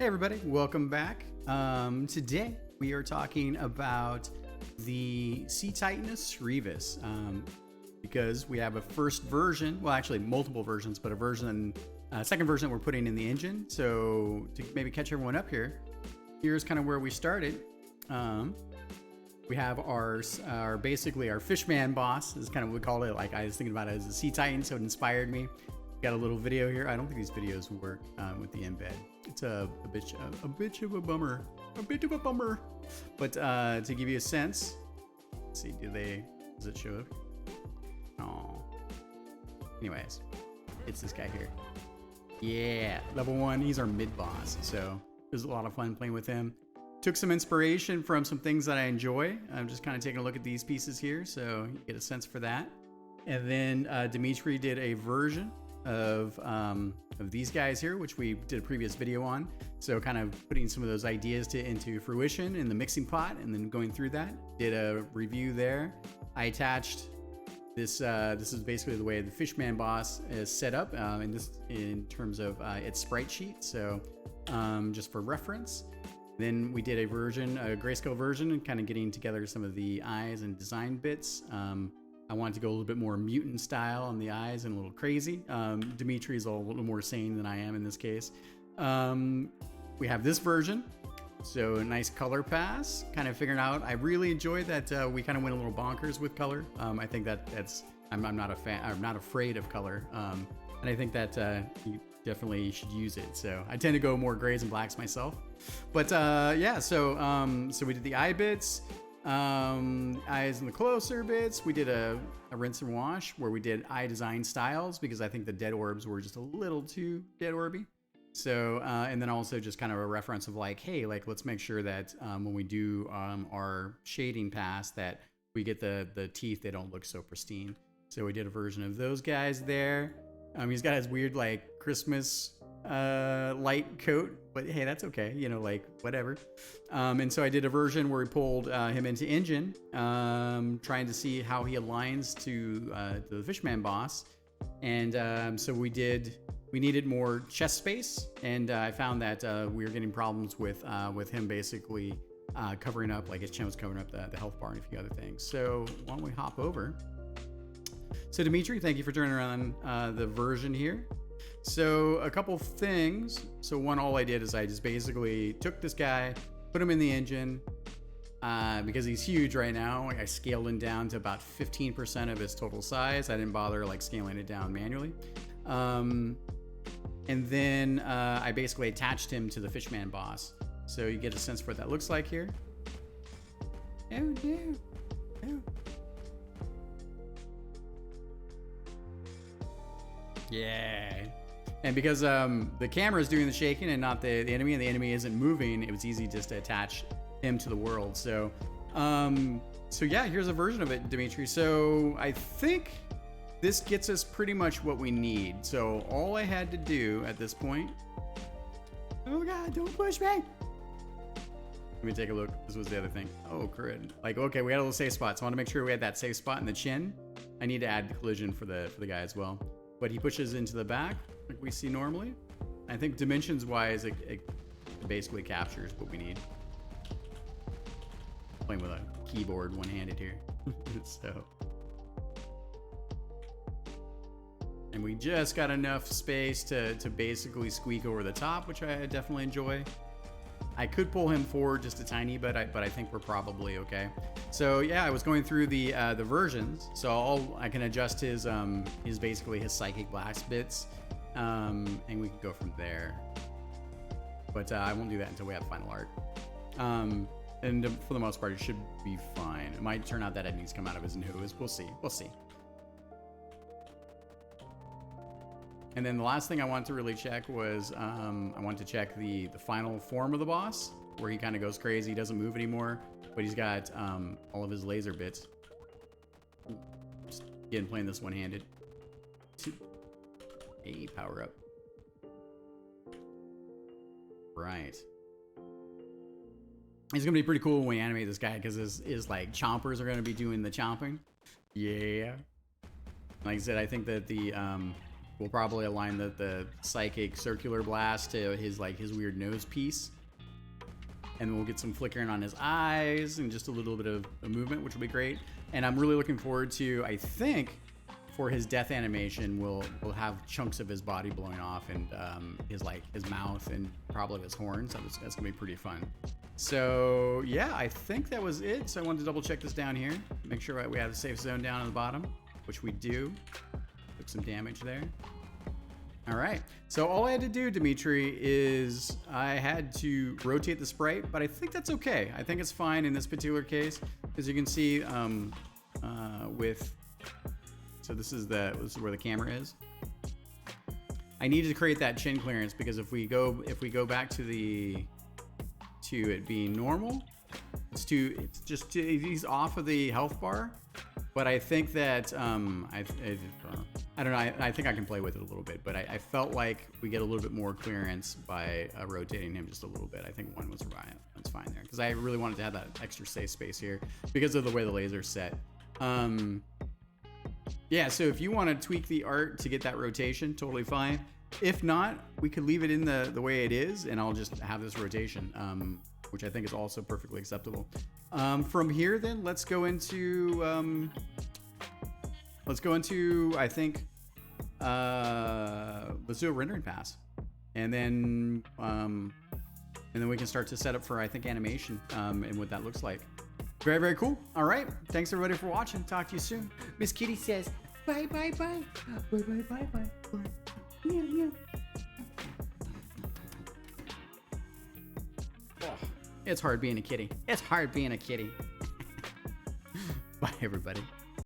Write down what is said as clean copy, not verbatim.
Hey everybody, welcome back. Today we are talking about the Sea Titan of Sreevus, because we have a first version, well actually multiple versions, but a second version that we're putting in the engine. So to maybe catch everyone up here, here's kind of where we started. We have our basically our fishman boss is kind of what we called it. Like I was thinking about it as a Sea Titan, so it inspired me. Got a little video here. I don't think these videos work with the embed. It's a bit of a bummer. But to give you a sense, let's see, does it show up? Oh. Anyways, it's this guy here. Yeah, level 1. He's our mid boss. So it was a lot of fun playing with him. Took some inspiration from some things that I enjoy. I'm just kind of taking a look at these pieces here, so you get a sense for that. And then Dimitri did a version of these guys here, which we did a previous video on. So kind of putting some of those ideas into fruition in the mixing pot and then going through that. Did a review there. I attached this. This is basically the way the Fishman boss is set up in terms of its sprite sheet. So just for reference. Then we did a grayscale version, and kind of getting together some of the eyes and design bits. I wanted to go a little bit more mutant style on the eyes and a little crazy. Dimitri's a little more sane than I am in this case. We have this version. So a nice color pass, kind of figuring out. I really enjoyed that we kind of went a little bonkers with color. I think I'm not a fan. I'm not afraid of color. And I think that you definitely should use it. So I tend to go more grays and blacks myself. But yeah, so we did the eye bits. Eyes in the closer bits. We did a rinse and wash where we did eye design styles because I think the dead orbs were just a little too dead orby. So and then also just kind of a reference of like, hey, like let's make sure that when we do our shading pass that we get the teeth, they don't look so pristine. So we did a version of those guys there. He's got his weird like Christmas light coat, but hey, that's okay, you know, like whatever. And so I did a version where we pulled him into engine, trying to see how he aligns to the Fishman boss. And so we needed more chest space, and I found that we were getting problems with him basically covering up, like his chin was covering up the health bar and a few other things. So why don't we hop over? So Dimitri, thank you for turning around the version here. So a couple things. So one, all I did is I just basically took this guy, put him in the engine, because he's huge right now. I scaled him down to about 15% of his total size. I didn't bother like scaling it down manually. And then I basically attached him to the Fishman boss. So you get a sense for what that looks like here. Oh no. Oh. Yeah. And because the camera is doing the shaking and not the enemy, and the enemy isn't moving, it was easy just to attach him to the world. So, so yeah, here's a version of it, Dimitri. So I think this gets us pretty much what we need. So all I had to do at this point, oh God, don't push me. Let me take a look. This was the other thing. Oh, crud. Like, okay, we had a little safe spot. So I want to make sure we had that safe spot in the chin. I need to add the collision for the guy as well. But he pushes into the back like we see normally. I think dimensions wise, it basically captures what we need. Playing with a keyboard one-handed here. So, and we just got enough space to basically squeak over the top, which I definitely enjoy. I could pull him forward just a tiny bit, but I think we're probably okay. So yeah, I was going through the versions, so I can adjust his basically his psychic blast bits, and we can go from there. But I won't do that until we have final art. And for the most part, it should be fine. It might turn out that it needs to come out of his nose. We'll see. We'll see. And then the last thing I wanted to really check was I wanted to check the final form of the boss, where he kind of goes crazy. He doesn't move anymore, but he's got all of his laser bits. Just again, playing this one-handed. A power up. Right. It's gonna be pretty cool when we animate this guy because his like chompers are gonna be doing the chomping. Yeah. Like I said, I think that the we'll probably align the psychic circular blast to his weird nose piece. And then we'll get some flickering on his eyes and just a little bit of a movement, which will be great. And I'm really looking forward to, I think, for his death animation, we'll have chunks of his body blowing off and his mouth and probably his horns. That's gonna be pretty fun. So yeah, I think that was it. So I wanted to double check this down here, make sure we have the safe zone down on the bottom, which we do. Took some damage there. All right, so all I had to do, Dimitri, is I had to rotate the sprite, but I think that's okay. I think it's fine in this particular case, because you can see so this is where the camera is. I needed to create that chin clearance because if we go back to it being normal, he's off of the health bar. But I think that I don't know. I think I can play with it a little bit, but I felt like we get a little bit more clearance by rotating him just a little bit. I think one was right. That's fine there because I really wanted to have that extra safe space here because of the way the laser's set. Yeah. So if you want to tweak the art to get that rotation, totally fine. If not, we could leave it in the way it is, and I'll just have this rotation, which I think is also perfectly acceptable. From here, then let's go into I think let's do a rendering pass, and then we can start to set up for I think animation and what that looks like. Very, very cool. All right, thanks everybody for watching. Talk to you soon. Miss Kitty says bye bye bye bye bye bye bye bye. Meow meow. Oh, it's hard being a kitty. It's hard being a kitty. Bye everybody.